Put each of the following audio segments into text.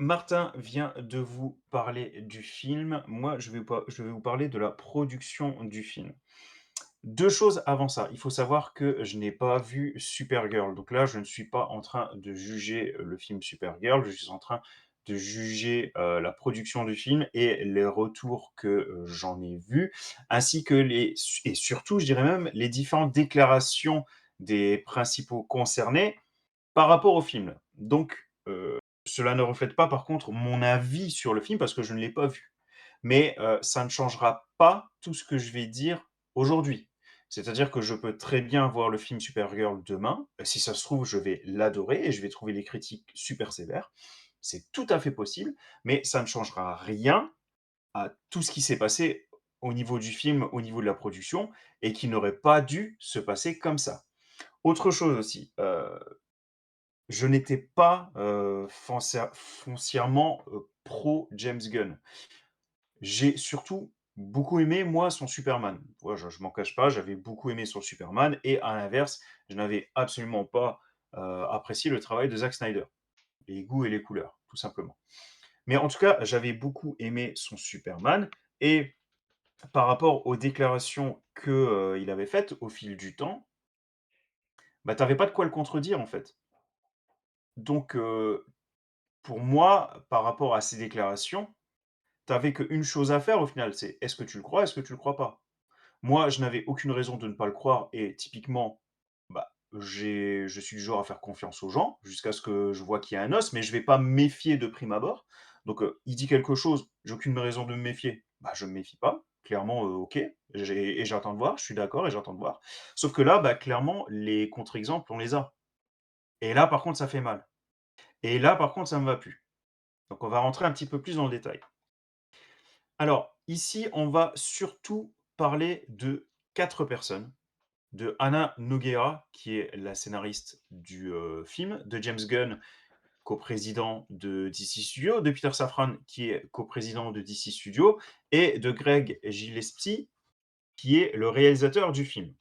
Martin vient de vous parler du film. Moi, je vais vous parler de la production du film. 2 choses avant ça. Il faut savoir que je n'ai pas vu Supergirl. Donc là, je ne suis pas en train de juger, le film Supergirl. Je suis en train de juger, la production du film et les retours que, j'en ai vus, ainsi que les et surtout, je dirais même, les différentes déclarations des principaux concernés par rapport au film. Donc, cela ne reflète pas par contre mon avis sur le film parce que je ne l'ai pas vu. Mais, ça ne changera pas tout ce que je vais dire aujourd'hui. C'est-à-dire que je peux très bien voir le film Supergirl demain, si ça se trouve, je vais l'adorer et je vais trouver les critiques super sévères. C'est tout à fait possible, mais ça ne changera rien à tout ce qui s'est passé au niveau du film, au niveau de la production et qui n'aurait pas dû se passer comme ça. Autre chose aussi, je n'étais pas, foncièrement, pro James Gunn. J'ai surtout beaucoup aimé, moi, son Superman. Ouais, je m'en cache pas, j'avais beaucoup aimé son Superman et à l'inverse, je n'avais absolument pas, apprécié le travail de Zack Snyder. Les goûts et les couleurs, tout simplement. Mais en tout cas, j'avais beaucoup aimé son Superman et par rapport aux déclarations que, il avait faites au fil du temps, bah, tu avais pas de quoi le contredire, en fait. Donc pour moi, par rapport à ces déclarations, tu avais qu'une chose à faire au final, c'est est-ce que tu le crois, est-ce que tu le crois pas? Moi, je n'avais aucune raison de ne pas le croire et typiquement, bah, je suis du genre à faire confiance aux gens jusqu'à ce que je vois qu'il y a un os, mais je vais pas me méfier de prime abord. Donc, il dit quelque chose, j'ai aucune raison de me méfier, bah, je me méfie pas. Clairement, OK, j'attends de voir, je suis d'accord et j'attends de voir. Sauf que là, bah, clairement, les contre-exemples, on les a. Et là, par contre, ça fait mal. Et là, par contre, ça me va plus. Donc on va rentrer un petit peu plus dans le détail. Alors, ici, on va surtout parler de 4 personnes, de Hannah Nogueira, qui est la scénariste du, film, de James Gunn, coprésident de DC Studios, de Peter Safran, qui est coprésident de DC Studios et de Greg Gillespie, qui est le réalisateur du film.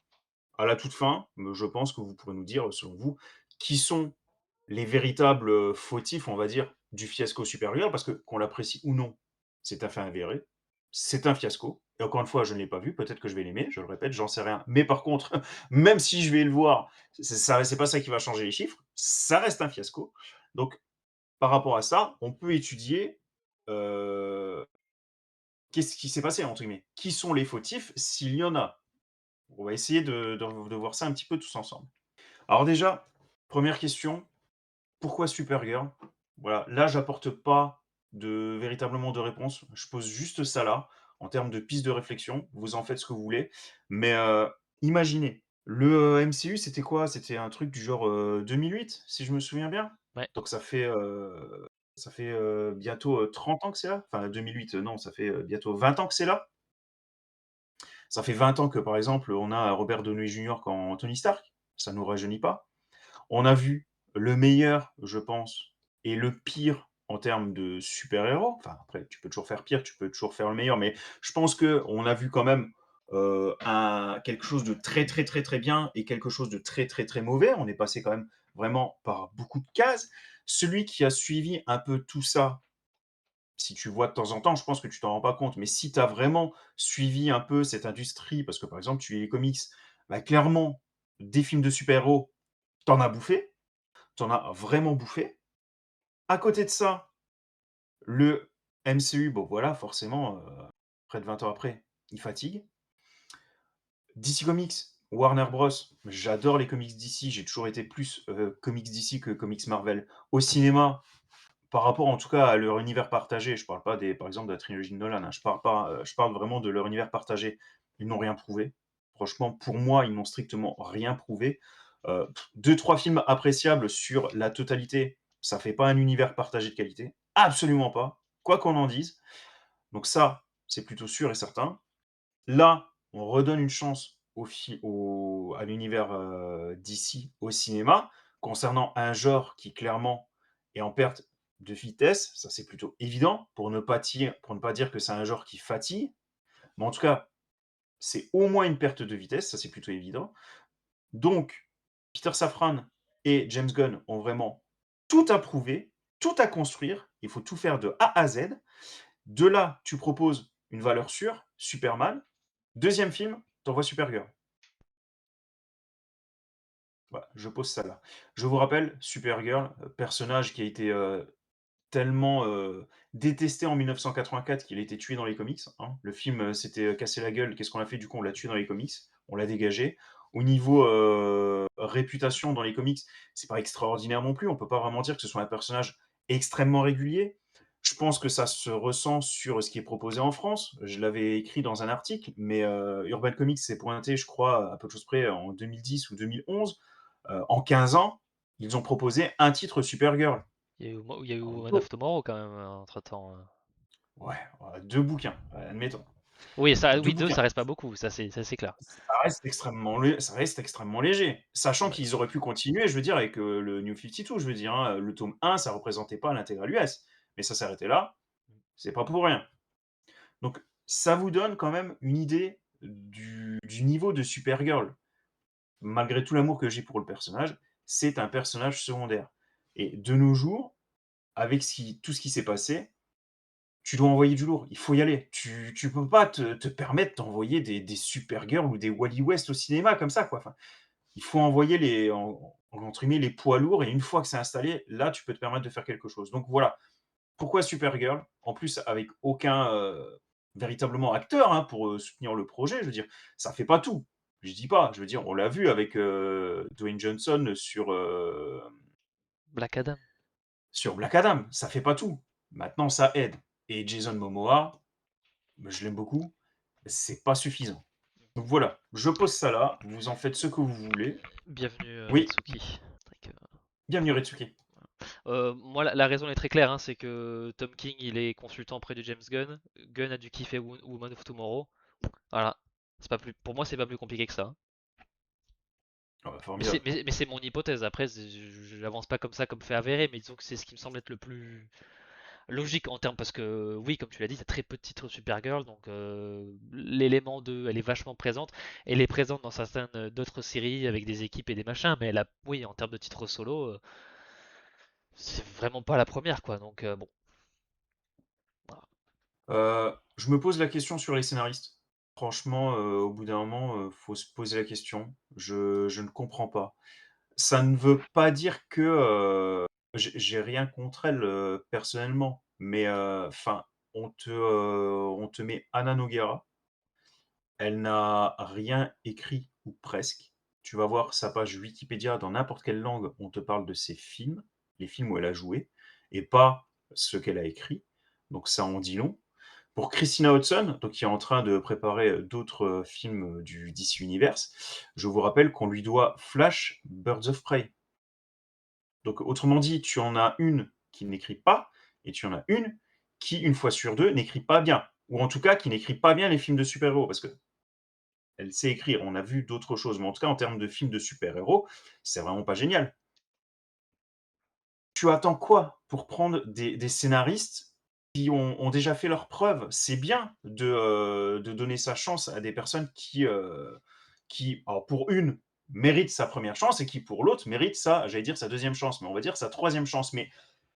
À la toute fin, je pense que vous pourrez nous dire, selon vous, qui sont les véritables, fautifs, on va dire, du fiasco supérieur, parce que qu'on l'apprécie ou non, c'est un fait avéré. C'est un fiasco et encore une fois, je ne l'ai pas vu, peut-être que je vais l'aimer, je le répète, j'en sais rien. Mais par contre, même si je vais le voir, c'est pas ça qui va changer les chiffres, ça reste un fiasco. Donc par rapport à ça, on peut étudier, heu, qu'est-ce qui s'est passé entre guillemets? Qui sont les fautifs s'il y en a? On va essayer de voir ça un petit peu tous ensemble. Alors déjà, première question, pourquoi Supergirl? Voilà, là, j'apporte pas véritablement de réponse. Je pose juste ça là, en termes de piste de réflexion. Vous en faites ce que vous voulez. Mais, imaginez, le, MCU, c'était quoi? C'était un truc du genre, 2008, si je me souviens bien? Ouais, Donc ça fait, bientôt, 30 ans que c'est là? Enfin 2008, non, ça fait, bientôt 20 ans que c'est là. Ça fait 20 ans que, par exemple, on a Robert Downey Jr. quand Tony Stark. Ça nous rajeunit pas. On a vu le meilleur, je pense, et le pire en termes de super-héros. Enfin, après, tu peux toujours faire pire, tu peux toujours faire le meilleur, mais je pense qu'on a vu quand même quelque chose de très, très, très, très bien et quelque chose de très, très, très mauvais. On est passé quand même vraiment par beaucoup de cases. Celui qui a suivi un peu tout ça, si tu vois de temps en temps, je pense que tu t'en rends pas compte, mais si tu as vraiment suivi un peu cette industrie, parce que par exemple, tu lis les comics, bah, clairement, des films de super-héros, t'en as bouffé, t'en as vraiment bouffé. À côté de ça, le MCU, bon voilà, forcément, près de 20 ans après, il fatigue. DC Comics, Warner Bros, j'adore les comics DC, j'ai toujours été plus, comics DC que comics Marvel. Au cinéma, par rapport en tout cas à leur univers partagé, je parle pas des par exemple de la trilogie de Nolan, hein, je parle pas, je parle vraiment de leur univers partagé. Ils n'ont rien prouvé. Franchement, pour moi, ils n'ont strictement rien prouvé. 2-3 films appréciables sur la totalité, ça fait pas un univers partagé de qualité. Absolument pas, quoi qu'on en dise. Donc ça, c'est plutôt sûr et certain. Là, on redonne une chance à l'univers, d'ici au cinéma, concernant un genre qui clairement est en perte de vitesse, ça c'est plutôt évident, pour ne pas dire que c'est un genre qui fatigue, mais en tout cas, c'est au moins une perte de vitesse, ça c'est plutôt évident. Donc Peter Safran et James Gunn ont vraiment tout approuvé. tout à construire, il faut tout faire de A à Z. De là, tu proposes une valeur sûre, Superman. Deuxième film, tu envoies Supergirl. Voilà, je pose ça là. Je vous rappelle, Supergirl, personnage qui a été, tellement, détesté en 1984 qu'il a été tué dans les comics, hein. Le film, s'était, cassé la gueule. Qu'est-ce qu'on a fait du coup? On l'a tué dans les comics, on l'a dégagé. Au niveau, réputation dans les comics, c'est pas extraordinaire non plus. On peut pas vraiment dire que ce soit un personnage extrêmement régulier. Je pense que ça se ressent sur ce qui est proposé en France. Je l'avais écrit dans un article, mais, Urban Comics s'est pointé, je crois, à peu de choses près en 2010 ou 2011. En 15 ans, ils ont proposé un titre Supergirl. Il y a eu Alors Man go of Tomorrow quand même, entre-temps. Ouais, 2 bouquins, admettons. Oui, ça, 2 oui, 2, bouquins. ça reste pas beaucoup, ça c'est clair. Ça reste extrêmement léger. Sachant Ouais. qu'ils auraient pu continuer, je veux dire, avec, le New 52, je veux dire, hein, le tome 1, ça représentait pas l'intégrale US. Mais ça s'arrêtait là, c'est pas pour rien. Donc ça vous donne quand même une idée du niveau de Supergirl. Malgré tout l'amour que j'ai pour le personnage, c'est un personnage secondaire. Et de nos jours, avec tout ce qui s'est passé, tu dois envoyer du lourd, il faut y aller. Tu peux pas te permettre d'envoyer des Supergirl ou des Wally West au cinéma comme ça, quoi. Enfin, il faut envoyer entre guillemets «les poids lourds» et une fois que c'est installé, là, tu peux te permettre de faire quelque chose. Donc voilà, pourquoi Supergirl? En plus avec aucun, véritablement acteur, hein, pour, soutenir le projet, je veux dire, ça fait pas tout. Je dis pas, je veux dire, on l'a vu avec, Dwayne Johnson Black Adam. sur Black Adam, ça fait pas tout. Maintenant ça aide et Jason Momoa, je l'aime beaucoup, c'est pas suffisant. Donc voilà, je pose ça là, vous en faites ce que vous voulez. Bienvenue Oui, Ritsuki. Donc, bienvenue Retsuki. moi, la raison est très claire, hein, c'est que Tom King, il est consultant près de James Gunn. Gunn a dû kiffer Woman of Tomorrow. Voilà. C'est pas plus, pour moi, c'est pas plus compliqué que ça, hein. Ah bah, Mais c'est formidable. mais c'est mon hypothèse. Après, je n'avance pas comme ça, comme fait avéré, mais disons que c'est ce qui me semble être le plus logique en termes, parce que oui, comme tu l'as dit, t'as très peu de titres Supergirl, donc l'élément de, elle est vachement présente. Elle est présente dans certaines d'autres séries avec des équipes et des machins, mais elle a, oui, en termes de titres solo, c'est vraiment pas la première, quoi. Donc bon, voilà. Je me pose la question sur les scénaristes. Franchement, au bout d'un moment, faut se poser la question. Je ne comprends pas. Ça ne veut pas dire que, j'ai rien contre elle, personnellement, mais, enfin, on te met Anna Nogueira. Elle n'a rien écrit ou presque. Tu vas voir sa page Wikipédia dans n'importe quelle langue, on te parle de ses films, les films où elle a joué et pas ce qu'elle a écrit. Donc ça en dit long. Pour Christina Hodson, donc qui est en train de préparer, d'autres, films, du DC Universe, je vous rappelle qu'on lui doit Flash, Birds of Prey. Donc autrement dit, tu en as une qui n'écrit pas et tu en as une qui, une fois sur 2, n'écrit pas bien ou en tout cas qui n'écrit pas bien les films de super-héros parce que elle sait écrire, on a vu d'autres choses, mais en tout cas, en termes de films de super-héros, c'est vraiment pas génial. Tu attends quoi pour prendre des scénaristes qui ont déjà fait leurs preuves? C'est bien de donner sa chance à des personnes qui, alors pour une, méritent sa première chance et qui pour l'autre méritent j'allais dire sa deuxième chance, mais on va dire sa troisième chance. Mais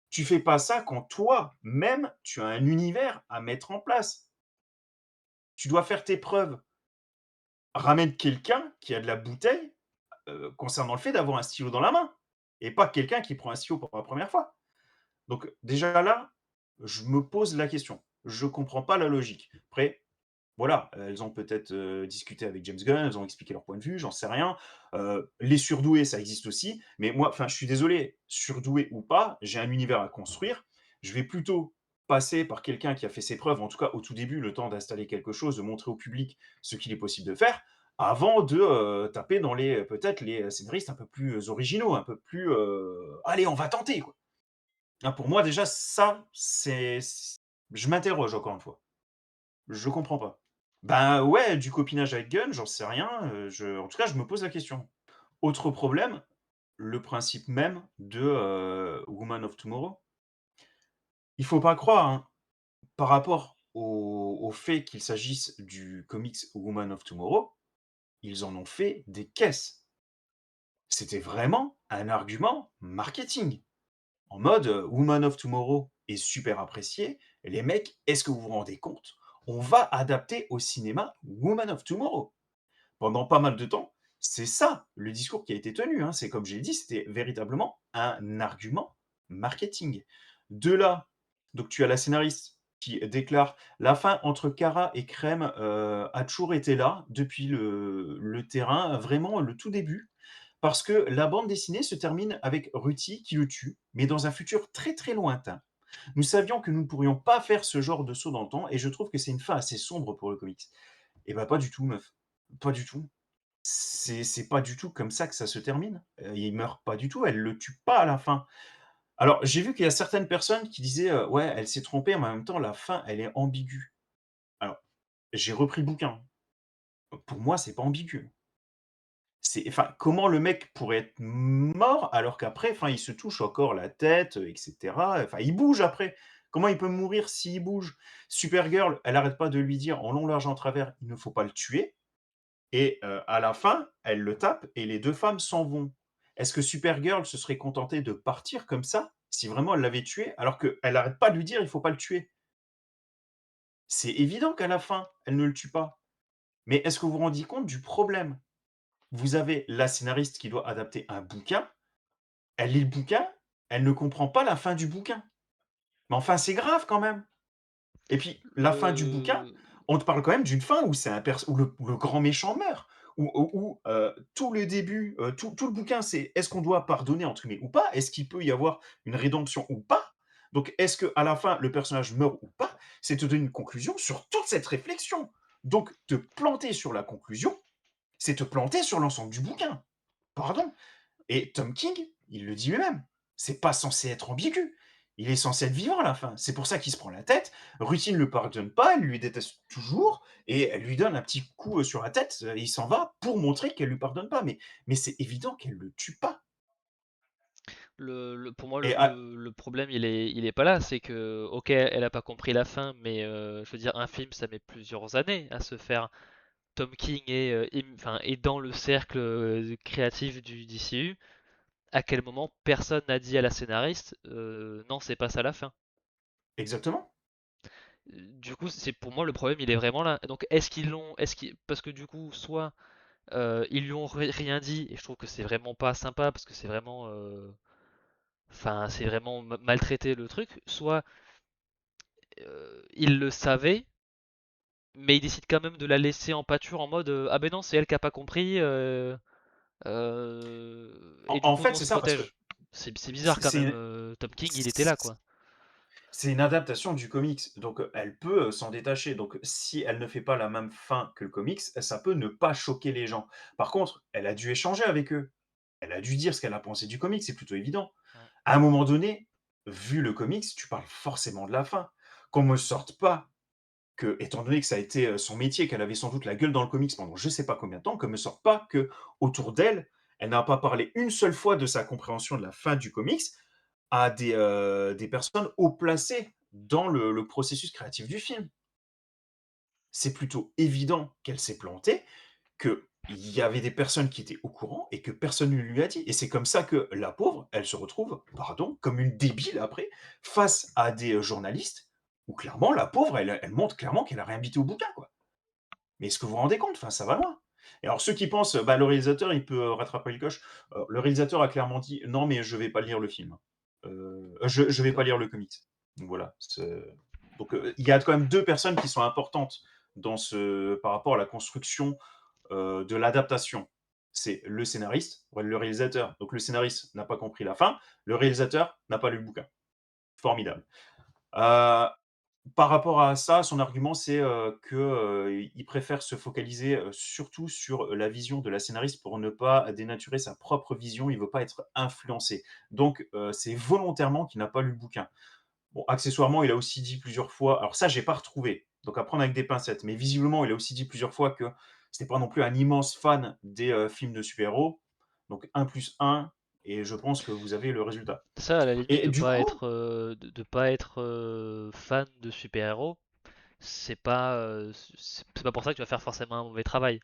tu fais pas ça quand toi-même, tu as un univers à mettre en place. Tu dois faire tes preuves. Ramène quelqu'un qui a de la bouteille concernant le fait d'avoir un stylo dans la main et pas quelqu'un qui prend un stylo pour la première fois. Donc déjà là, je me pose la question. Je comprends pas la logique. Après, voilà, elles ont peut-être, discuté avec James Gunn, elles ont expliqué leur point de vue, j'en sais rien. Les surdoués, ça existe aussi, mais moi, enfin, je suis désolé, surdoué ou pas, j'ai un univers à construire. Je vais plutôt passer par quelqu'un qui a fait ses preuves, en tout cas au tout début, le temps d'installer quelque chose, de montrer au public ce qu'il est possible de faire, avant de, taper dans peut-être les scénaristes un peu plus originaux, un peu plus, «Allez, on va tenter, quoi». Ah, pour moi déjà ça, je m'interroge encore une fois. Je comprends pas. Ben, ouais, du copinage avec Gun, j'en sais rien, en tout cas, je me pose la question. Autre problème, le principe même de, Woman of Tomorrow. Il faut pas croire, hein, par rapport au fait qu'il s'agisse du comics Woman of Tomorrow, ils en ont fait des caisses. C'était vraiment un argument marketing. en mode, Woman of Tomorrow est super apprécié. Les mecs, est-ce que vous vous rendez compte? On va adapter au cinéma Woman of Tomorrow. Pendant pas mal de temps, c'est ça le discours qui a été tenu, hein. C'est comme j'ai dit, c'était véritablement un argument marketing. De là, donc tu as la scénariste qui déclare: «La fin entre Kara et Crème, a toujours été là depuis le terrain, vraiment le tout début, parce que la bande dessinée se termine avec Ruti qui le tue, mais dans un futur très, très lointain. Nous savions que nous ne pourrions pas faire ce genre de saut dans le temps et je trouve que c'est une fin assez sombre pour le comics». Et bah, pas du tout meuf, pas du tout. C'est pas du tout comme ça que ça se termine. Il meurt pas du tout, elle le tue pas à la fin. Alors, j'ai vu qu'il y a certaines personnes qui disaient, «Ouais, elle s'est trompée, mais en même temps, la fin, elle est ambiguë». Alors, j'ai repris le bouquin. Pour moi, c'est pas ambigu. C'est enfin, comment le mec pourrait être mort alors qu'après, enfin, il se touche encore la tête, et cetera, enfin, il bouge après. Comment il peut mourir s'il bouge? Supergirl, elle arrête pas de lui dire en long, large, en travers: «Il ne faut pas le tuer». Et à la fin, elle le tape et les 2 femmes s'en vont. Est-ce que Supergirl se serait contentée de partir comme ça, si vraiment elle l'avait tué, alors qu'elle arrête pas de lui dire: «Il faut pas le tuer»? C'est évident qu'à la fin, elle ne le tue pas. Mais est-ce que vous vous rendiez compte du problème? Vous avez la scénariste qui doit adapter un bouquin, elle lit le bouquin, elle ne comprend pas la fin du bouquin. Mais enfin, c'est grave quand même! Et puis, la fin du bouquin, Le... on te parle quand même d'une fin où c'est un où le grand méchant meurt, tout le début, tout le bouquin, c'est: «Est-ce qu'on doit pardonner entre guillemets ou pas? Est-ce qu'il peut y avoir une rédemption ou pas?» Donc est-ce qu'à la fin, le personnage meurt ou pas? C'est te donner une conclusion sur toute cette réflexion. Donc te planter sur la conclusion, c'est te planter sur l'ensemble du bouquin. Pardon? Et Tom King, il le dit lui-même, c'est pas censé être ambigu. Il est censé être vivant à la fin. C'est pour ça qu'il se prend la tête. Ruthie ne le pardonne pas, elle lui déteste toujours et elle lui donne un petit coup sur la tête. Il s'en va pour montrer qu'elle lui pardonne pas. Mais c'est évident qu'elle le tue pas. Pour moi, Et à- le problème, il est pas là. C'est que, ok, elle a pas compris la fin, mais je veux dire, un film, ça met plusieurs années à se faire. Tom King enfin, est dans le cercle créatif du DCU. À quel moment personne n'a dit à la scénariste, non, c'est pas ça la fin. exactement. Du coup, c'est pour moi le problème, il est vraiment là. Donc, est-ce qu'ils l'ont, parce que du coup, soit ils lui ont rien dit, et je trouve que c'est vraiment pas sympa parce que c'est vraiment, enfin, c'est vraiment maltraiter le truc. Soit ils le savaient, mais ils décident quand même de la laisser en pâture en mode, ah ben non, c'est elle qui a pas compris, et du En coup, nous fait, on c'est se ça parce que protège. C'est bizarre c'est quand même. c'est- Tom King, il était là, quoi. c'est une adaptation du comics, donc elle peut, s'en détacher. Donc si elle ne fait pas la même fin que le comics, ça peut ne pas choquer les gens. Par contre, elle a dû échanger avec eux. Elle a dû dire ce qu'elle a pensé du comics, c'est plutôt évident. Ouais. À un moment donné, vu le comics, tu parles forcément de la fin. Qu'on me sorte pas que, étant donné que ça a été, son métier, qu'elle avait sans doute la gueule dans le comics pendant je sais pas combien de temps, qu'on me sorte pas que autour d'elle, elle n'a pas parlé une seule fois de sa compréhension de la fin du comics à des personnes haut placées dans le processus créatif du film. C'est plutôt évident qu'elle s'est plantée, qu'il y avait des personnes qui étaient au courant et que personne ne lui a dit. Et c'est comme ça que la pauvre, elle se retrouve, pardon, comme une débile après, face à des journalistes, où clairement, la pauvre, elle montre clairement qu'elle a rien bité au bouquin, quoi. Mais est-ce que vous vous rendez compte? Enfin, ça va loin. Et alors ceux qui pensent, bah, le réalisateur, il peut rattraper le coche, le réalisateur a clairement dit: «Non, mais je vais pas lire le film. Je vais pas D'accord. lire le comics». Donc voilà, donc il y a quand même 2 personnes qui sont importantes par rapport à la construction, de l'adaptation. C'est le scénariste, ouais, le réalisateur. Donc le scénariste n'a pas compris la fin, le réalisateur n'a pas lu le bouquin. Formidable. Heu, Par rapport à ça, son argument, c'est, il préfère se focaliser, surtout sur la vision de la scénariste pour ne pas dénaturer sa propre vision. Il veut pas être influencé. Donc, c'est volontairement qu'il n'a pas lu le bouquin. Bon, accessoirement, il a aussi dit plusieurs fois alors ça, j'ai pas retrouvé, donc à prendre avec des pincettes, mais visiblement, il a aussi dit plusieurs fois que c'était pas non plus un immense fan des, films de super-héros. Donc 1 plus 1 et je pense que vous avez le résultat. Ça, à la limite, Et du coup de pas être fan de super-héros, c'est pas pour ça que tu vas faire forcément un mauvais travail.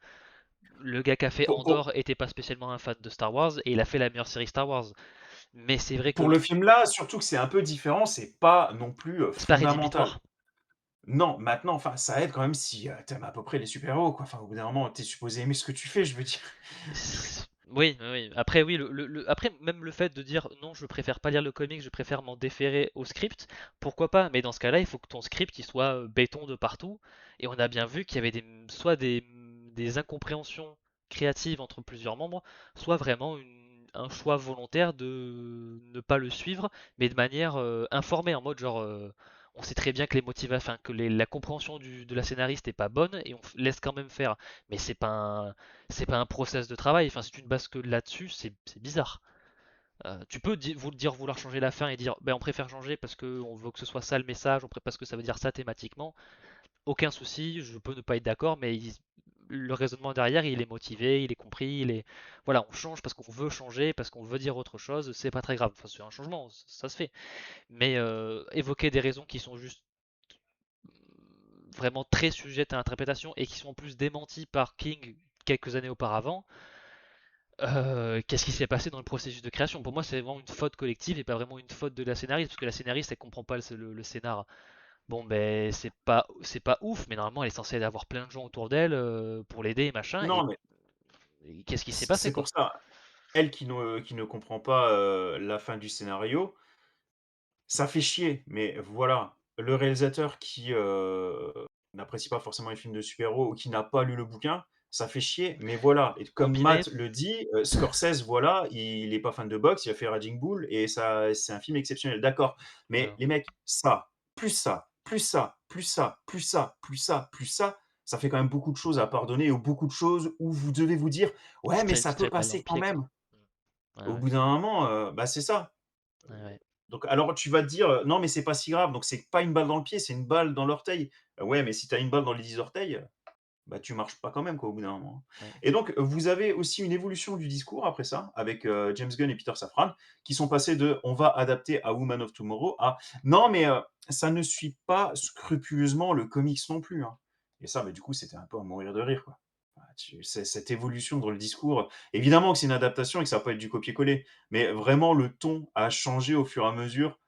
Le gars qui a fait pour Andor était pas spécialement un fan de Star Wars et il a fait la meilleure série Star Wars. Mais c'est vrai Pour que le film-là, surtout que c'est un peu différent, c'est pas non plus, c'est pas fondamental. rédhibitoire. Non, maintenant, enfin, ça aide quand même si, tu aimes à peu près les super-héros, quoi. Enfin, au bout d'un moment, tu es supposé aimer ce que tu fais, je veux dire. Oui, oui, oui. Après, oui, après, même le fait de dire non, je préfère pas lire le comic, je préfère m'en déférer au script, pourquoi pas? Mais dans ce cas-là, il faut que ton script il soit béton de partout. Et on a bien vu qu'il y avait soit des incompréhensions créatives entre plusieurs membres, soit vraiment un choix volontaire de ne pas le suivre, mais de manière informée, en mode genre, on sait très bien que les motivations, enfin, que la compréhension de la scénariste est pas bonne et on laisse quand même faire. Mais c'est pas un process de travail. Enfin, si tu ne bases que là-dessus, c'est bizarre. Tu peux vous dire vouloir changer la fin et dire ben on préfère changer parce qu'on veut que ce soit ça le message, parce que ça veut dire ça thématiquement. Aucun souci, je peux ne pas être d'accord, mais le raisonnement derrière, il est motivé, il est compris, il est voilà, on change parce qu'on veut changer, parce qu'on veut dire autre chose, c'est pas très grave. Enfin, c'est un changement, ça se fait. Mais évoquer des raisons qui sont juste vraiment très sujettes à interprétation et qui sont en plus démenties par King quelques années auparavant. Qu'est-ce qui s'est passé dans le processus de création? Pour moi, c'est vraiment une faute collective et pas vraiment une faute de la scénariste, parce que la scénariste, elle comprend pas le scénar. Bon, ben, c'est pas ouf, mais normalement, elle est censée avoir plein de gens autour d'elle pour l'aider et machin. Non, mais Et qu'est-ce qui s'est passé, c'est quoi? pour ça. Elle qui ne comprend pas, la fin du scénario, ça fait chier, mais voilà. Le réalisateur qui, n'apprécie pas forcément les films de super-héros ou qui n'a pas lu le bouquin, ça fait chier, mais voilà. Et comme Combiné? Matt le dit, Scorsese, voilà, il est pas fan de boxe, il a fait Raging Bull et ça c'est un film exceptionnel, d'accord. Mais Non, les mecs, ça, plus ça, plus ça, plus ça, plus ça, plus ça, plus ça fait quand même beaucoup de choses à pardonner ou beaucoup de choses où vous devez vous dire: «Ouais, mais ça se peut tirer une balle dans le passer quand pied, quoi. même». Ouais, Au ouais, bout d'un moment, bah, c'est ça. ouais, ouais. Donc alors tu vas te dire, «Non mais c'est pas si grave, donc c'est pas une balle dans le pied, c'est une balle dans l'orteil». Ouais, mais si tu as une balle dans les 10 orteils, bah, tu marches pas quand même quoi, au bout d'un moment, hein. Ouais. Et donc vous avez aussi une évolution du discours après ça, avec, James Gunn et Peter Safran, qui sont passés de: «On va adapter à Woman of Tomorrow» à: «Non mais, ça ne suit pas scrupuleusement le comics non plus, hein». Et ça, bah, du coup, c'était un peu à mourir de rire, quoi. Tu cette évolution dans le discours, évidemment que c'est une adaptation et que ça va pas être du copier-coller, mais vraiment le ton a changé au fur et à mesure.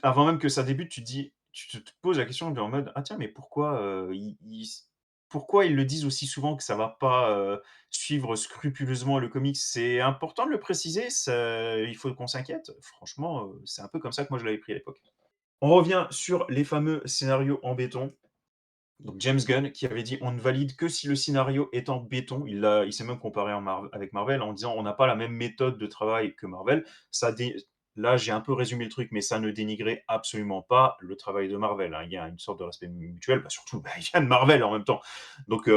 Avant même que ça débute, tu te poses la question en mode: «Ah tiens, mais pourquoi, pourquoi ils le disent aussi souvent que ça va pas, suivre scrupuleusement le comics?» C'est important de le préciser, ça il faut qu'on s'inquiète. Franchement, c'est un peu comme ça que moi je l'avais pris à l'époque. On revient sur les fameux scénarios en béton. Donc James Gunn qui avait dit: «On ne valide que si le scénario est en béton». Il s'est même comparé avec Marvel en disant: «On n'a pas la même méthode de travail que Marvel». Ça dé Là, j'ai un peu résumé le truc, mais ça ne dénigrait absolument pas le travail de Marvel, hein. Il y a une sorte de respect mutuel, bah, surtout, bah, il vient de Marvel en même temps. Donc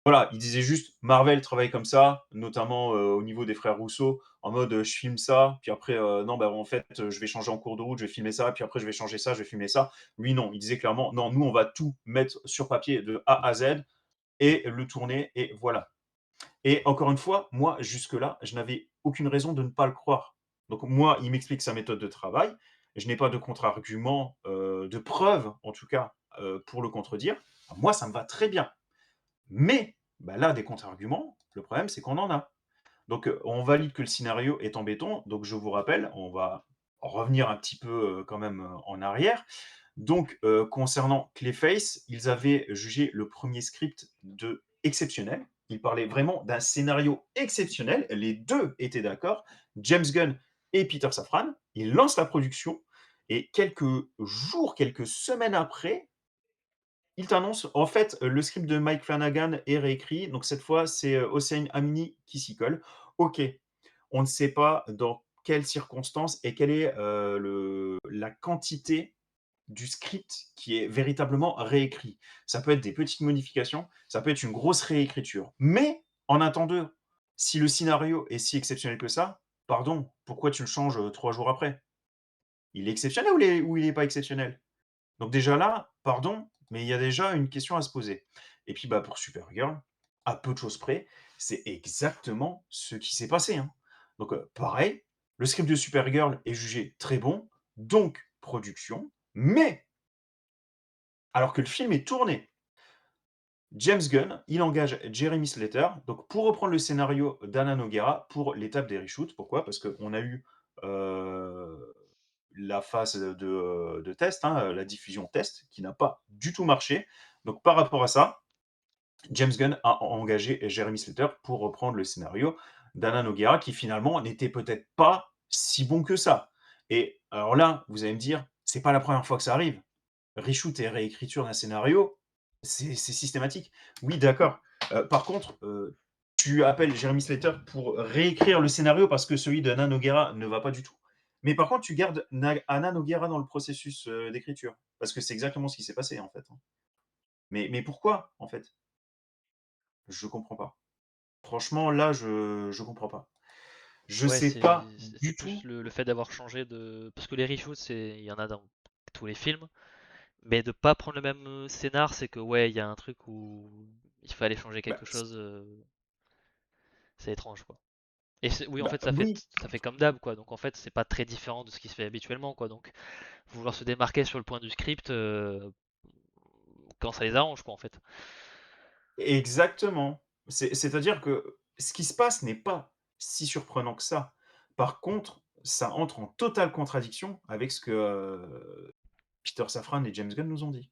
voilà, il disait juste: «Marvel travaille comme ça», notamment, au niveau des frères Rousseau, en mode, «Je filme ça, puis après, non, bah, en fait, je vais changer en cours de route, je vais filmer ça, puis après je vais changer ça, je vais filmer ça». Lui, non, il disait clairement: «Non, nous, on va tout mettre sur papier de A à Z et le tourner et voilà». Et encore une fois, moi, jusque-là, je n'avais aucune raison de ne pas le croire. Donc moi, il m'explique sa méthode de travail, je n'ai pas de contre-argument, de preuve, en tout cas, pour le contredire. Moi, ça me va très bien. Mais, bah, là, des contre-arguments, le problème, c'est qu'on en a. Donc, on valide que le scénario est en béton. Donc, je vous rappelle, on va revenir un petit peu, quand même, en arrière. Donc, concernant Clayface, ils avaient jugé le premier script de exceptionnel. Ils parlaient vraiment d'un scénario exceptionnel. Les 2 étaient d'accord, James Gunn et Peter Safran. Ils lancent la production et quelques jours, quelques semaines après, il t'annonce, en fait, le script de Mike Flanagan est réécrit, donc cette fois, c'est, Hossein Amini qui s'y colle. OK, on ne sait pas dans quelles circonstances et quelle est, le la quantité du script qui est véritablement réécrit. Ça peut être des petites modifications, ça peut être une grosse réécriture. Mais en attendant, si le scénario est si exceptionnel que ça, pardon, pourquoi tu le changes, 3 jours après? Il est exceptionnel ou il est pas exceptionnel? Donc déjà là, pardon, mais il y a déjà une question à se poser. Et puis, bah, pour Supergirl, à peu de choses près, c'est exactement ce qui s'est passé, hein. Donc, pareil, le script de Supergirl est jugé très bon, donc production, mais alors que le film est tourné. James Gunn, il engage Jeremy Slater, donc pour reprendre le scénario d'Anna Nogueira pour l'étape des reshoots. Pourquoi? Parce qu'on a eu, heu, la phase de test, hein, la diffusion test qui n'a pas du tout marché. Donc par rapport à ça, James Gunn a engagé Jeremy Slater pour reprendre le scénario d'Anna Nogueira qui finalement n'était peut-être pas si bon que ça. Et alors là, vous allez me dire: «C'est pas la première fois que ça arrive». Reshoot et réécriture d'un scénario, c'est systématique. Oui, d'accord. Par contre, tu appelles Jeremy Slater pour réécrire le scénario parce que celui d'Anna Nogueira ne va pas du tout. Mais par contre, tu gardes Anna Nogueira dans le processus d'écriture. Parce que c'est exactement ce qui s'est passé, en fait, hein. Mais pourquoi, en fait? Je comprends pas. Franchement, là, je comprends pas. Je Ouais, sais pas c'est du plus tout. le fait d'avoir changé de. Parce que les reshoots, il y en a dans tous les films, mais de pas prendre le même scénar, c'est que ouais, il y a un truc où il fallait changer quelque Bah, chose, c'est étrange quoi. Et oui, en bah, fait, oui, ça fait comme d'hab quoi. Donc en fait, c'est pas très différent de ce qui se fait habituellement quoi. Donc vouloir se démarquer sur le point du script, quand ça les arrange quoi en fait. exactement. C'est-à-dire que ce qui se passe n'est pas si surprenant que ça. Par contre, ça entre en totale contradiction avec ce que, Peter Safran et James Gunn nous ont dit.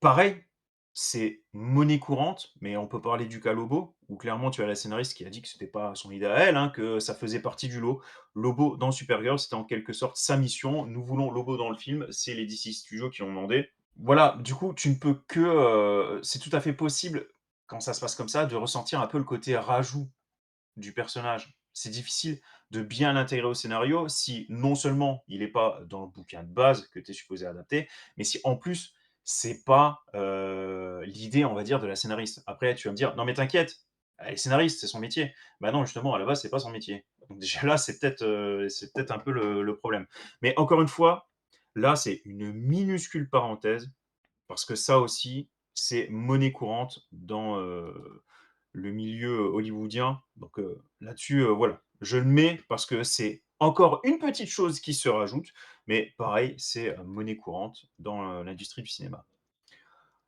Pareil, c'est monnaie courante, mais on peut parler du cas Lobo, où clairement tu as la scénariste qui a dit que c'était pas son idée à elle, hein, que ça faisait partie du lot. Lobo dans Supergirl, c'était en quelque sorte sa mission. Nous voulons Lobo dans le film, c'est les DC Studios qui l'ont demandé. Voilà, du coup, tu ne peux que, c'est tout à fait possible, quand ça se passe comme ça, de ressentir un peu le côté rajout du personnage. C'est difficile de bien l'intégrer au scénario si non seulement il est pas dans le bouquin de base que tu es supposé adapter, mais si en plus c'est pas, l'idée, on va dire, de la scénariste. Après tu vas me dire: «Non mais t'inquiète, elle est scénariste, c'est son métier». Bah non, justement, à la base, c'est pas son métier. Donc déjà là, c'est peut-être un peu le problème. Mais encore une fois, là, c'est une minuscule parenthèse parce que ça aussi, c'est monnaie courante dans, le milieu hollywoodien. Donc, là-dessus, voilà, je le mets parce que c'est encore une petite chose qui se rajoute, mais pareil, c'est, monnaie courante dans, l'industrie du cinéma.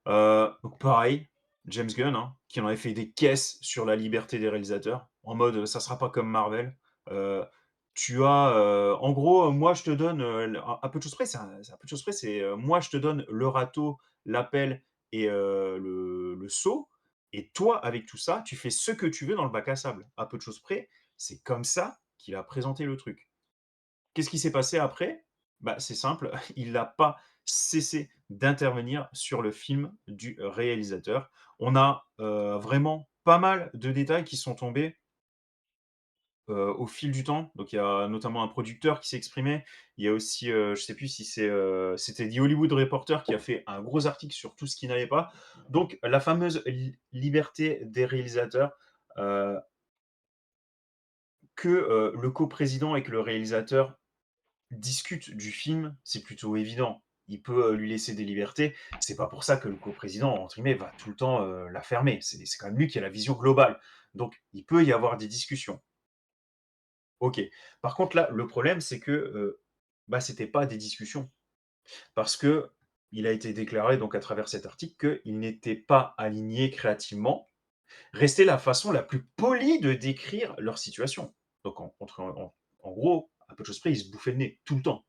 Donc pareil, James Gunn, hein, qui en avait fait des caisses sur la liberté des réalisateurs, en mode, ça sera pas comme Marvel. Heu, tu as, en gros, moi je te donne, l à peu de choses près, c'est à peu de choses près, c'est, moi je te donne le râteau, la pelle et le seau et toi avec tout ça, tu fais ce que tu veux dans le bac à sable. À peu de choses près, c'est comme ça qu'il a présenté le truc. Qu'est-ce qui s'est passé après? Bah, c'est simple, il n'a pas cessé d'intervenir sur le film du réalisateur. On a, vraiment pas mal de détails qui sont tombés, au fil du temps. Donc il y a notamment un producteur qui s'est exprimé. Il y a aussi, je sais plus si c'était The Hollywood Reporter qui a fait un gros article sur tout ce qui n'allait pas. Donc la fameuse liberté des réalisateurs, heu, que, le coprésident et que le réalisateur discute du film, c'est plutôt évident. Il peut, lui laisser des libertés. C'est pas pour ça que le coprésident, entre guillemets, va tout le temps, la fermer. C'est quand même lui qui a la vision globale. Donc il peut y avoir des discussions. OK. Par contre là, le problème, c'est que, bah, c'était pas des discussions parce qu'il a été déclaré donc à travers cet article qu'il n'était pas aligné créativement. Restait la façon la plus polie de décrire leur situation. Donc en gros, à peu de choses près, ils se bouffaient le nez tout le temps.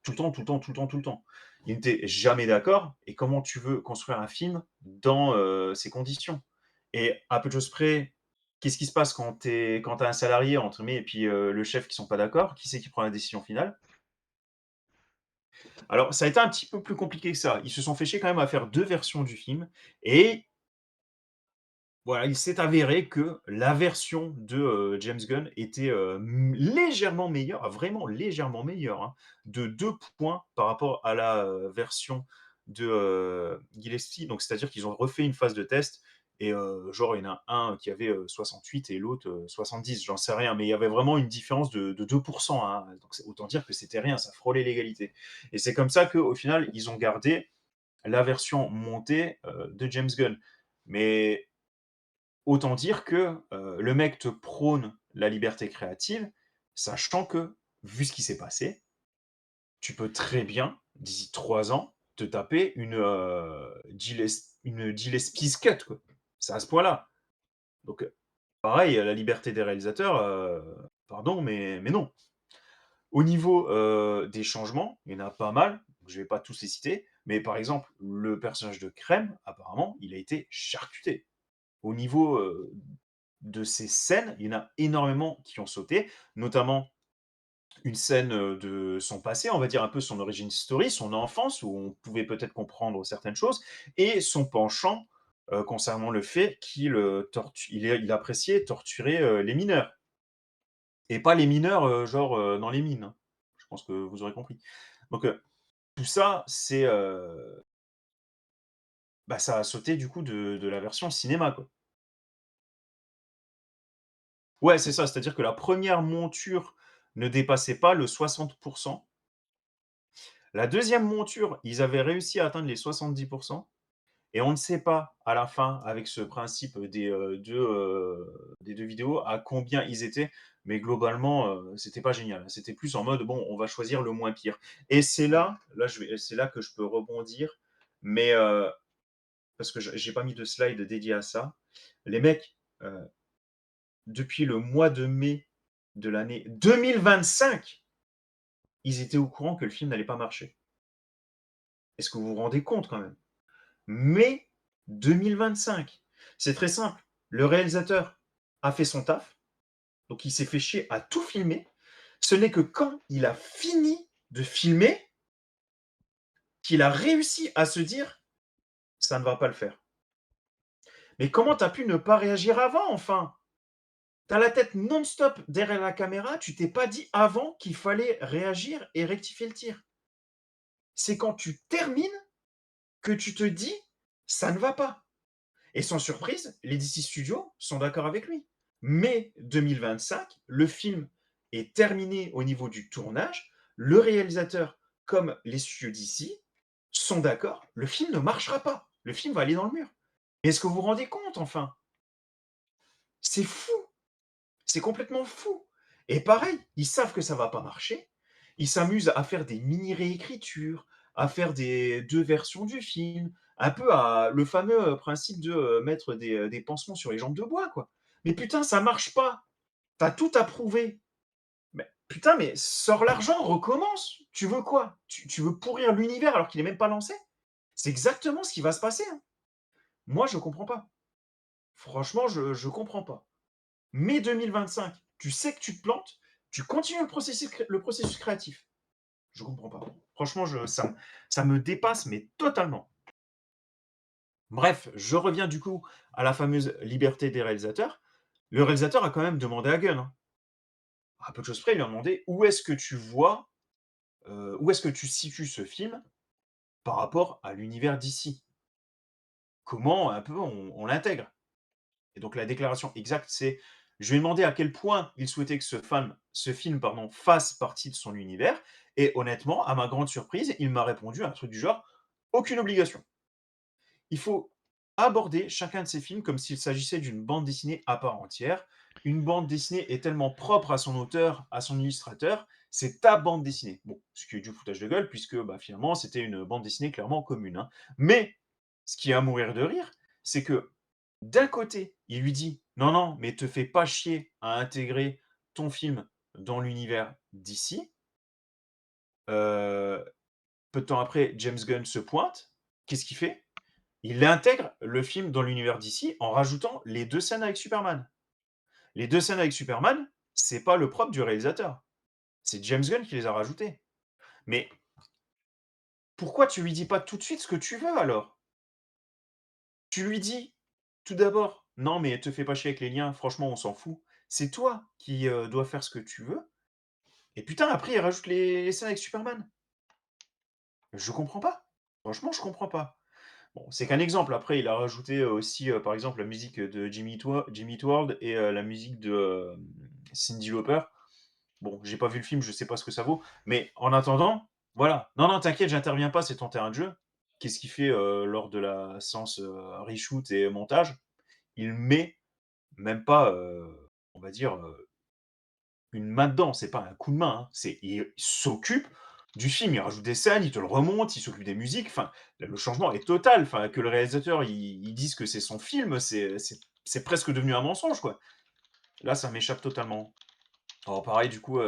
Tout le temps, tout le temps, tout le temps, tout le temps. Ils n'étaient jamais d'accord et comment tu veux construire un film dans, ces conditions? Et à peu de choses près, qu'est-ce qui se passe quand tu as un salarié entre guillemets et puis, le chef qui sont pas d'accord? Qui c'est qui prend la décision finale? Alors ça a été un petit peu plus compliqué que ça. Ils se sont fait chier quand même à faire 2 versions du film et voilà, il s'est avéré que la version de, James Gunn était, légèrement meilleure, vraiment légèrement meilleure, hein, de 2 points par rapport à la, version de, Gillespie. Donc c'est-à-dire qu'ils ont refait une phase de test et genre il y en a un qui avait, 68 et l'autre, 70, j'en sais rien, mais il y avait vraiment une différence de 2 hein, donc c'est autant dire que c'était rien, ça frôlait l'égalité et c'est comme ça qu'au final, ils ont gardé la version montée, de James Gunn. Mais autant dire que, le mec te prône la liberté créative, sachant que, vu ce qui s'est passé, tu peux très bien, d'ici 3 ans, te taper une, une Gillespie's cut, quoi. C'est à ce point-là. Donc, pareil, la liberté des réalisateurs, pardon, mais non. Au niveau, des changements, il y en a pas mal, je vais pas tous les citer, mais par exemple, le personnage de Crème, apparemment, il a été charcuté. Au niveau, de ces scènes, il y en a énormément qui ont sauté, notamment une scène, de son passé, on va dire un peu son origin story, son enfance, où on pouvait peut-être comprendre certaines choses et son penchant, concernant le fait qu'il, il appréciait torturer, les mineurs et pas les mineurs, genre, dans les mines, hein. Je pense que vous aurez compris. Donc, tout ça, c'est, bah, ça a sauté du coup de la version cinéma, quoi. Ouais, c'est ça, c'est-à-dire que la première monture ne dépassait pas le 60. La deuxième monture, ils avaient réussi à atteindre les 70 et on ne sait pas à la fin, avec ce principe des 2 vidéos, à combien ils étaient, mais globalement, c'était pas génial. C'était plus en mode: «Bon, on va choisir le moins pire» et c'est là que je peux rebondir, mais parce que je j'ai pas mis de slide dédié à ça. Les mecs, depuis le mois de mai de l'année 2025, ils étaient au courant que le film n'allait pas marcher. Est-ce que vous vous rendez compte quand même? Mai 2025. C'est très simple. Le réalisateur a fait son taf, donc il s'est fait chier à tout filmer. Ce n'est que quand il a fini de filmer qu'il a réussi à se dire: «Ça ne va pas le faire». Mais comment tu as pu ne pas réagir avant enfin? Tu as la tête non-stop derrière la caméra, tu t'es pas dit avant qu'il fallait réagir et rectifier le tir. C'est quand tu termines que tu te dis: «Ça ne va pas». Et sans surprise, les DC Studios sont d'accord avec lui. Mai 2025, le film est terminé au niveau du tournage. Le réalisateur, comme les studios DC, sont d'accord. Le film ne marchera pas. Le film va aller dans le mur. Est-ce que vous vous rendez compte, enfin? C'est fou. C'est complètement fou. Et pareil, ils savent que ça va pas marcher. Ils s'amusent à faire des mini réécritures, à faire des 2 versions du film, un peu à le fameux, principe de, mettre des pansements sur les jambes de bois, quoi. Mais putain, ça marche pas! Tu as tout approuvé. Mais putain, mais sors l'argent, recommence! Tu veux quoi? Tu veux pourrir l'univers alors qu'il est même pas lancé? C'est exactement ce qui va se passer, hein. Moi, je comprends pas. Franchement, je comprends pas. Mai 2025, tu sais que tu te plantes, tu continues le processus créatif. Je comprends pas. Franchement, ça me dépasse, mais totalement. Bref, je reviens du coup à la fameuse liberté des réalisateurs. Le réalisateur a quand même demandé à Gunn, hein. À peu de choses près, il lui a demandé où est-ce que tu vois, où est-ce que tu situes ce film par rapport à l'univers d'ici. Comment un peu on l'intègre. Et donc la déclaration exacte, c'est je lui ai demandé à quel point il souhaitait que ce film pardon, fasse partie de son univers. Et honnêtement, à ma grande surprise, il m'a répondu un truc du genre aucune obligation. Il faut aborder chacun de ces films comme s'il s'agissait d'une bande dessinée à part entière. Une bande dessinée est tellement propre à son auteur, à son illustrateur, c'est ta bande dessinée. Bon, ce qui est du foutage de gueule, puisque bah, finalement, c'était une bande dessinée clairement commune, hein. Mais ce qui est à mourir de rire, c'est que d'un côté, il lui dit non, non, mais te fais pas chier à intégrer ton film dans l'univers d'ici. Peu de temps après, James Gunn se pointe. Qu'est-ce qu'il fait? Il intègre le film dans l'univers d'ici en rajoutant les 2 scènes avec Superman. Les 2 scènes avec Superman, c'est pas le propre du réalisateur. C'est James Gunn qui les a rajoutées. Mais pourquoi tu lui dis pas tout de suite ce que tu veux alors? Tu lui dis, tout d'abord: «Non mais te fais pas chier avec les liens, franchement on s'en fout». C'est toi qui, dois faire ce que tu veux et putain après il rajoute les scènes avec Superman. Je comprends pas. Franchement, je comprends pas. Bon, c'est qu'un exemple. Après, il a rajouté, aussi, par exemple, la musique de Jimmy Eat World et la musique de, Cyndi Lauper. Bon, j'ai pas vu le film, je sais pas ce que ça vaut, mais en attendant, voilà. Non, non, t'inquiète, j'interviens pas, c'est ton terrain de jeu. Qu'est-ce qu'il fait, lors de la séance, reshoot et montage? Il met même pas, on va dire, une main dedans. C'est pas un coup de main, hein. C'est il s'occupe du film. Il rajoute des scènes, il te le remonte, il s'occupe des musiques. Enfin, le changement est total. Enfin, que le réalisateur, ils disent que c'est son film, c'est presque devenu un mensonge, quoi. Là, ça m'échappe totalement. Alors pareil, du coup,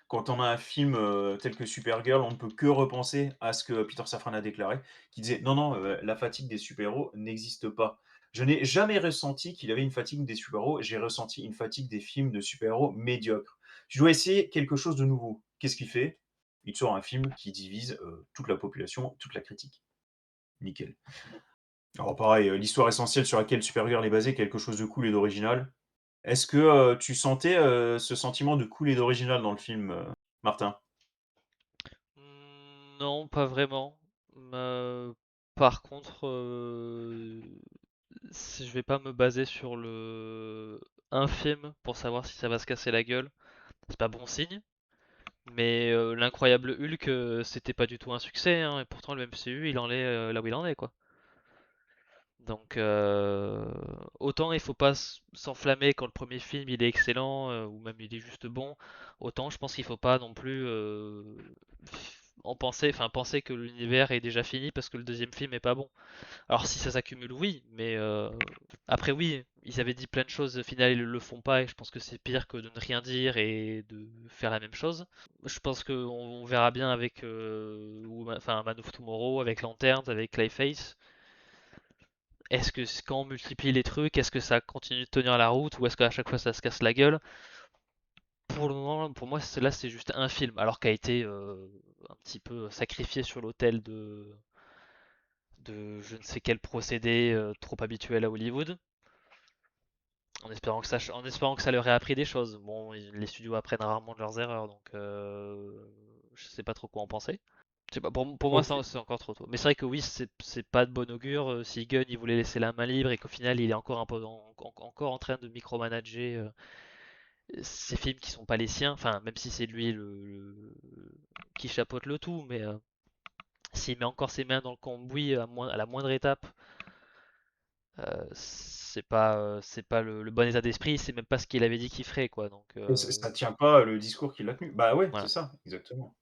quand on a un film, tel que Supergirl, on ne peut que repenser à ce que Peter Safran a déclaré, qui disait: «Non, non, la fatigue des super-héros n'existe pas. Je n'ai jamais ressenti qu'il avait une fatigue des super-héros, j'ai ressenti une fatigue des films de super-héros médiocres. Tu dois essayer quelque chose de nouveau». Qu'est-ce qu'il fait? Il te sort un film qui divise, toute la population, toute la critique. Nickel. Alors pareil, l'histoire essentielle sur laquelle Supergirl est basée, quelque chose de cool et d'original. Est-ce que, tu sentais, ce sentiment de cool et d'original dans le film, Martin? Non, pas vraiment. Par contre, si je vais pas me baser sur le un film pour savoir si ça va se casser la gueule, c'est pas bon signe. Mais l'incroyable Hulk, c'était pas du tout un succès, hein, et pourtant le MCU, il en est là où il en est, quoi. Donc autant il faut pas s'enflammer quand le premier film il est excellent ou même il est juste bon, autant je pense qu'il faut pas non plus penser que l'univers est déjà fini parce que le deuxième film est pas bon. Alors si ça s'accumule, oui, mais après oui, ils avaient dit plein de choses, au final ils le font pas et je pense que c'est pire que de ne rien dire et de faire la même chose. Je pense qu'on verra bien avec Man of Tomorrow, avec Lanterns, avec Clayface. Est-ce que quand on multiplie les trucs, est-ce que ça continue de tenir la route ou est-ce qu'à chaque fois ça se casse la gueule? Pour le moment, pour moi, là c'est juste un film, alors qu'a été un petit peu sacrifié sur l'autel de je ne sais quel procédé trop habituel à Hollywood, en espérant que ça leur ait appris des choses. Bon, les studios apprennent rarement de leurs erreurs, donc je sais pas trop quoi en penser. Je sais pas, pour moi OK. c'est encore trop tôt. Mais c'est vrai que oui, c'est pas de bon augure si Gunn il voulait laisser la main libre et qu'au final il est encore un peu encore en train de micromanager ces films qui sont pas les siens. Enfin, même si c'est lui qui chapeaute le tout, mais s'il met encore ses mains dans le cambouis à la moindre étape, c'est pas le bon état d'esprit, c'est même pas ce qu'il avait dit qu'il ferait, quoi. Donc Et ça tient pas, le discours qu'il a tenu. Bah, ouais, c'est voilà. ça, exactement.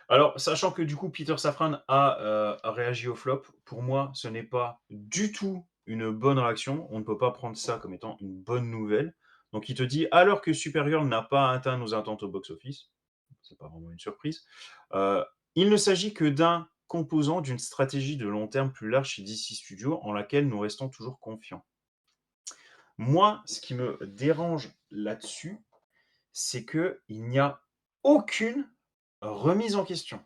Alors, sachant que du coup Peter Safran a réagi au flop, pour moi, ce n'est pas du tout une bonne réaction. On ne peut pas prendre ça comme étant une bonne nouvelle. Donc il te dit: «Alors que Supergirl n'a pas atteint nos attentes au box-office», c'est pas vraiment une surprise, heu, «il ne s'agit que d'un composant d'une stratégie de long terme plus large chez DC Studios en laquelle nous restons toujours confiants». Moi, ce qui me dérange là-dessus, c'est qu'il n'y a aucune remise en question.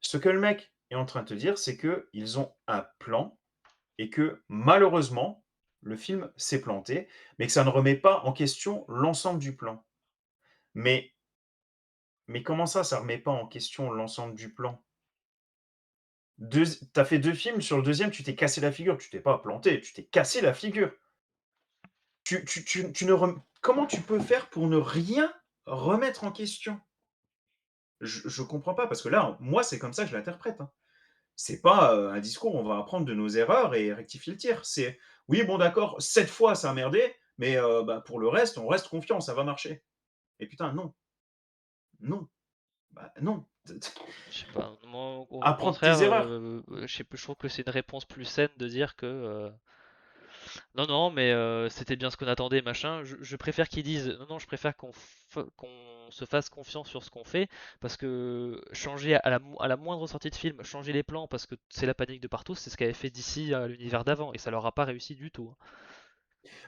Ce que le mec est en train de te dire, c'est qu'ils ont un plan et que malheureusement, le film s'est planté, mais que ça ne remet pas en question l'ensemble du plan. Mais, mais comment ça remet pas en question l'ensemble du plan? Tu as fait 2 films, sur le deuxième, tu t'es cassé la figure. Tu t'es pas planté, tu t'es cassé la figure. Tu ne rem Comment tu peux faire pour ne rien remettre en question? Je comprends pas parce que là, moi, c'est comme ça que je l'interprète, hein. C'est pas, un discours, on va apprendre de nos erreurs et rectifier le tir. C'est: «Oui, bon d'accord, cette fois ça a merdé, mais bah, pour le reste, on reste confiant, ça va marcher». Et putain non, non, bah, non. Je sais pas, moi au Apprends de contraire, tes erreurs. je trouve que c'est une réponse plus saine de dire que non, non, mais c'était bien ce qu'on attendait, machin. Je préfère qu'ils disent non, non, je préfère qu'on se fasse confiance sur ce qu'on fait, parce que changer à la moindre sortie de film, changer les plans parce que c'est la panique de partout, c'est ce qu'avait fait d'ici à l'univers d'avant, et ça leur a pas réussi du tout, hein.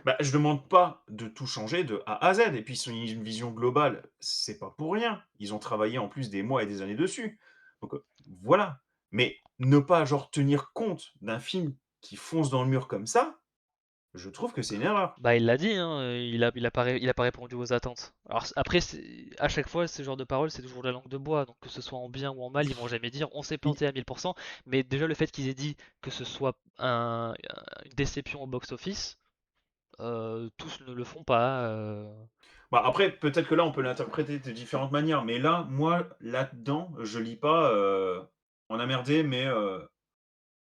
Bah, je demande pas de tout changer de A à Z et puis ils ont une vision globale, c'est pas pour rien. Ils ont travaillé en plus des mois et des années dessus. Donc, voilà. Mais ne pas genre tenir compte d'un film qui fonce dans le mur comme ça, je trouve que c'est une erreur. Bah il l'a dit, hein, il a pas répondu aux attentes. Alors après, à chaque fois, ce genre de paroles, c'est toujours la langue de bois, donc que ce soit en bien ou en mal, ils vont jamais dire on s'est I planté à 1000%, mais déjà le fait qu'ils aient dit que ce soit une déception au box-office, tous ne le font pas. Bah, après, peut-être que là, on peut l'interpréter de différentes manières, mais là, moi, là-dedans, je lis pas, «On a merdé, mais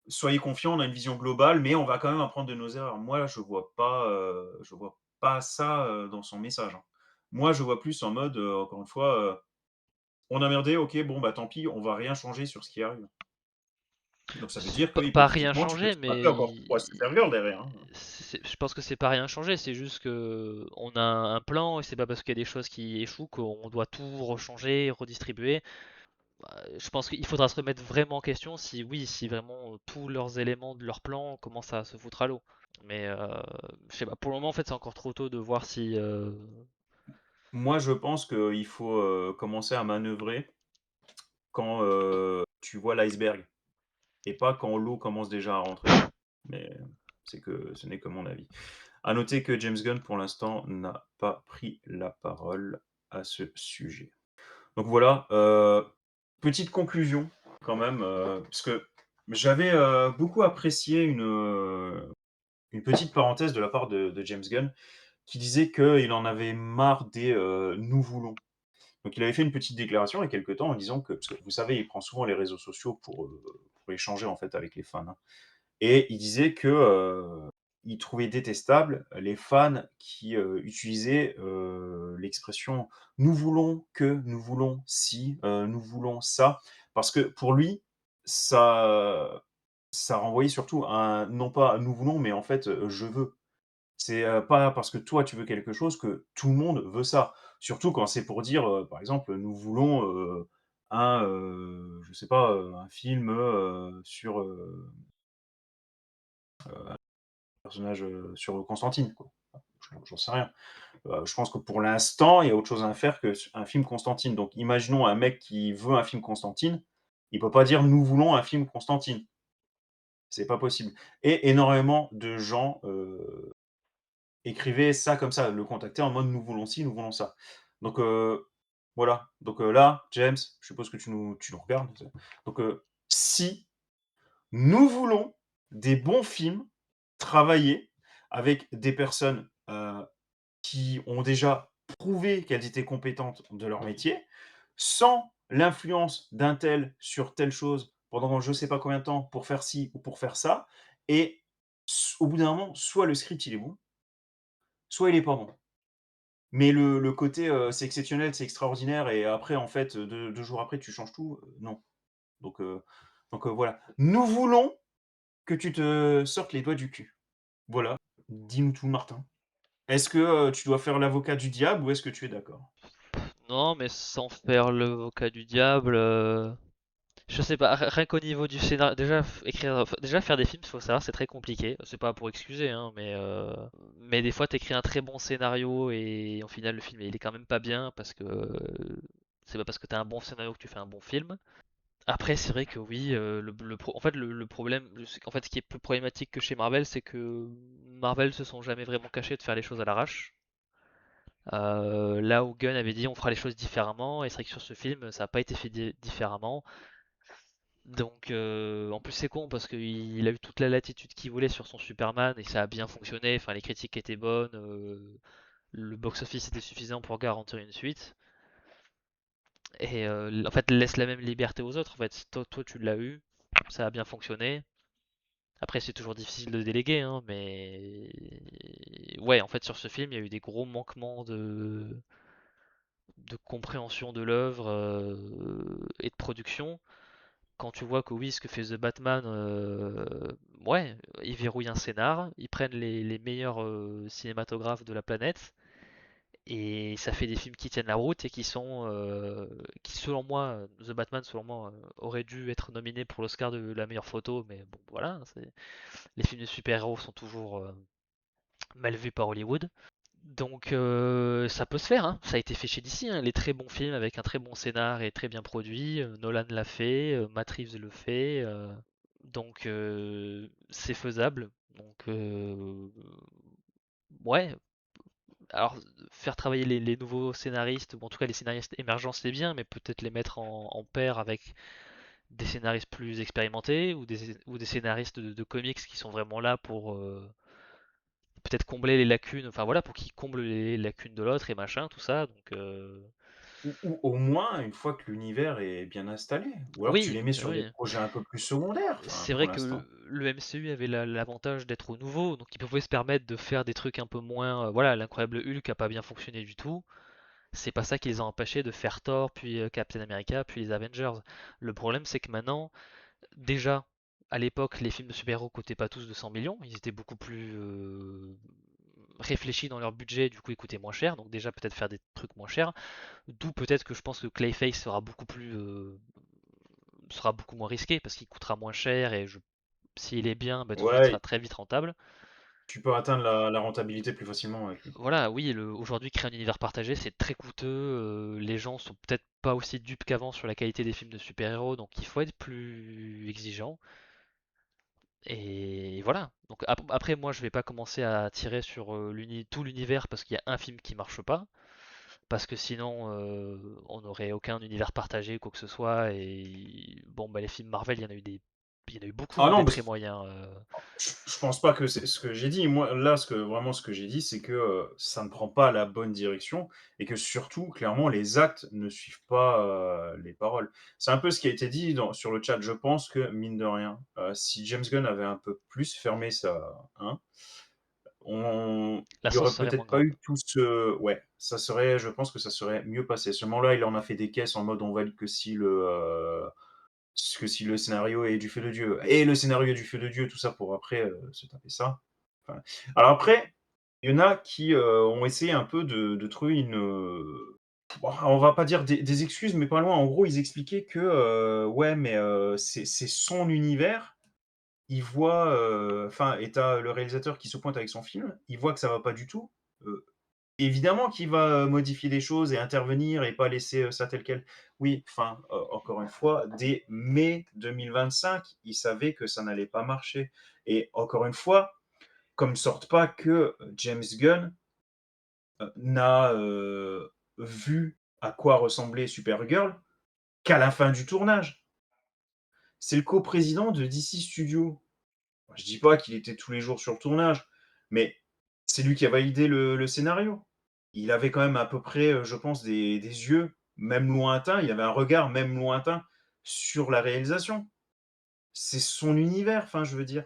soyez confiants, on a une vision globale, mais on va quand même apprendre de nos erreurs». Moi, je vois pas ça, dans son message, hein. Moi, je vois plus en mode, encore une fois, on a merdé, OK, bon, bah, tant pis, on va rien changer sur ce qui arrive. Donc ça veut C'est dire que pas rien hypothétiquement, tu peux changé, te mais taper encore 3 Supergirl derrière, hein. je pense que c'est pas rien changé, c'est juste que on a un plan et c'est pas parce qu'il y a des choses qui échouent qu'on doit tout rechanger, redistribuer. Je pense qu'il faudra se remettre vraiment en question si oui, si vraiment tous leurs éléments de leur plan commencent à se foutre à l'eau. Mais je sais pas, pour le moment en fait c'est encore trop tôt de voir si Moi, je pense qu'il faut, commencer à manœuvrer quand, tu vois l'iceberg et pas quand l'eau commence déjà à rentrer. Mais ce n'est que mon avis. À noter que James Gunn, pour l'instant, n'a pas pris la parole à ce sujet. Donc voilà, petite conclusion quand même, parce que j'avais, beaucoup apprécié une petite parenthèse de la part de James Gunn qui disait qu'il en avait marre des, «nous voulons». Donc il avait fait une petite déclaration il y a quelque temps en disant que parce que vous savez, il prend souvent les réseaux sociaux pour échanger en fait avec les fans, hein. Et il disait que, il trouvait détestable les fans qui, utilisaient, l'expression: «Nous voulons que», «Nous voulons si», «Nous voulons ça». Parce que pour lui, ça renvoyait surtout à un non pas «nous voulons», mais en fait, «je veux». C'est, pas parce que toi tu veux quelque chose que tout le monde veut ça. Surtout quand c'est pour dire, par exemple, nous voulons, je sais pas, un film, sur, personnage, sur Constantine, quoi. J'en sais rien. Je pense que pour l'instant, il y a autre chose à faire que un film Constantine. Donc imaginons un mec qui veut un film Constantine, il peut pas dire: «Nous voulons un film Constantine». C'est pas possible et énormément de gens, écrivaient ça comme ça, le contactaient en mode: «Nous voulons ci, nous voulons ça». Donc voilà. Donc là, James, je suppose que tu nous regardes, donc si nous voulons des bons films travaillés avec des personnes, qui ont déjà prouvé qu'elles étaient compétentes de leur métier, sans l'influence d'un tel sur telle chose pendant je ne sais pas combien de temps pour faire ci ou pour faire ça. Et au bout d'un moment, soit le script il est bon, soit il est pas bon. Mais le côté c'est exceptionnel, c'est extraordinaire et après en fait, 2 jours après tu changes tout, non. Donc, euh, donc voilà. Nous voulons que tu te sortes les doigts du cul. Voilà, dis-nous tout, Martin. Est-ce que tu dois faire l'avocat du diable ou est-ce que tu es d'accord? non, mais sans faire l'avocat du diable, je sais pas, rien qu'au niveau du scénario, déjà déjà faire des films, faut savoir, c'est très compliqué. C'est pas pour excuser, hein, mais des fois t'écris un très bon scénario et au final le film il est quand même pas bien parce que c'est pas parce que t'as un bon scénario que tu fais un bon film. Après, c'est vrai que oui, en fait le problème, c'est qu'en fait ce qui est plus problématique que chez Marvel, c'est que Marvel se sont jamais vraiment cachés de faire les choses à l'arrache. Là où Gunn avait dit on fera les choses différemment, et c'est vrai que sur ce film ça n'a pas été fait différemment. Donc en plus c'est con parce qu'il a eu toute la latitude qu'il voulait sur son Superman et ça a bien fonctionné, enfin les critiques étaient bonnes, le box-office était suffisant pour garantir une suite. Et en fait laisse la même liberté aux autres, en fait toi tu l'as eu, ça a bien fonctionné. Après c'est toujours difficile de déléguer, hein, mais ouais en fait sur ce film il y a eu des gros manquements de compréhension de l'œuvre et de production. Quand tu vois que oui, ce que fait The Batman, ouais, ils verrouillent un scénar, ils prennent les meilleurs cinématographes de la planète, et ça fait des films qui tiennent la route et qui selon moi, The Batman selon moi, aurait dû être nominé pour l'Oscar de la meilleure photo, mais bon voilà, les films de super-héros sont toujours mal vus par Hollywood. Donc ça peut se faire, hein. Ça a été fait chez DC, hein. Les très bons films avec un très bon scénar et très bien produit. Nolan l'a fait, Matt Reeves le fait, donc c'est faisable. Donc ouais, alors faire travailler les nouveaux scénaristes, ou en tout cas les scénaristes émergents c'est bien, mais peut-être les mettre en paire avec des scénaristes plus expérimentés ou des scénaristes de comics qui sont vraiment là pour peut-être combler les lacunes, enfin voilà, pour qu'ils comblent les lacunes de l'autre et machin, tout ça. Donc Ou au moins, une fois que l'univers est bien installé, ou alors tu oui, les mets sur des oui. projets un peu plus secondaires, enfin, C'est pour vrai que l'instant. le MCU avait l'avantage d'être nouveau, donc ils pouvaient se permettre de faire des trucs un peu moins. Voilà, l'incroyable Hulk a pas bien fonctionné du tout. c'est pas ça qui les a empêchés de faire Thor, puis Captain America, puis les Avengers. Le problème, c'est que maintenant, déjà, à l'époque, les films de super-héros coûtaient pas tous 200 millions, ils étaient beaucoup plus réfléchis dans leur budget, du coup ils coûtaient moins cher, donc déjà peut-être faire des trucs moins chers. D'où peut-être que je pense que Clayface sera beaucoup moins risqué parce qu'il coûtera moins cher et s'il est bien, bah, tout de suite il sera Ouais, très vite rentable. tu peux atteindre la rentabilité plus facilement avec lui. Voilà, oui, aujourd'hui créer un univers partagé c'est très coûteux, les gens sont peut-être pas aussi dupes qu'avant sur la qualité des films de super-héros, donc il faut être plus exigeant. Et voilà. Donc après, moi, je vais pas commencer à tirer sur tout l'univers parce qu'il y a un film qui marche pas, parce que sinon, on n'aurait aucun univers partagé ou quoi que ce soit. Et bon, bah les films Marvel, il y en a eu Ah beaucoup non, des bah, très moyens. je pense pas que c'est ce que j'ai dit. Moi, là, ce que j'ai dit, c'est que, ça ne prend pas la bonne direction et que surtout, clairement, les actes ne suivent pas, les paroles. C'est un peu ce qui a été dit sur le chat. Je pense que, mine de rien, si James Gunn avait un peu plus fermé sa hein, La il y sauce aurait serait moins peut-être pas grande. eu tout ce ouais, je pense que ça serait mieux passé. Seulement là, il en a fait des caisses en mode on valide que si le scénario est du feu de Dieu. Et le scénario est du feu de Dieu, tout ça pour après se taper ça. Enfin, alors après, il y en a qui ont essayé un peu de trouver bon, on va pas dire des excuses, mais pas loin. En gros, ils expliquaient que ouais, mais c'est son univers. Il voit, enfin, et t'as le réalisateur qui se pointe avec son film. Il voit que ça va pas du tout. Euh, Évidemment qu'il va, modifier des choses et intervenir et pas laisser, ça tel quel. Oui, enfin, encore une fois, dès mai 2025, ils savaient que ça n'allait pas marcher et encore une fois, comme ne sortent pas que James Gunn, n'a, vu à quoi ressemblait Supergirl qu'à la fin du tournage. C'est le coprésident de DC Studios. Je dis pas qu'il était tous les jours sur le tournage, mais c'est lui qui a validé le scénario. Il avait quand même à peu près, je pense, des yeux, même lointains, il avait un regard, même lointain, sur la réalisation. C'est son univers, enfin, je veux dire.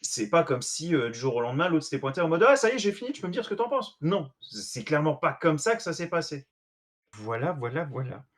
C'est pas comme si, du jour au lendemain, l'autre s'était pointé en mode ah, ça y est, j'ai fini, tu peux me dire ce que t'en penses. Non, c'est clairement pas comme ça que ça s'est passé. Voilà, voilà, voilà.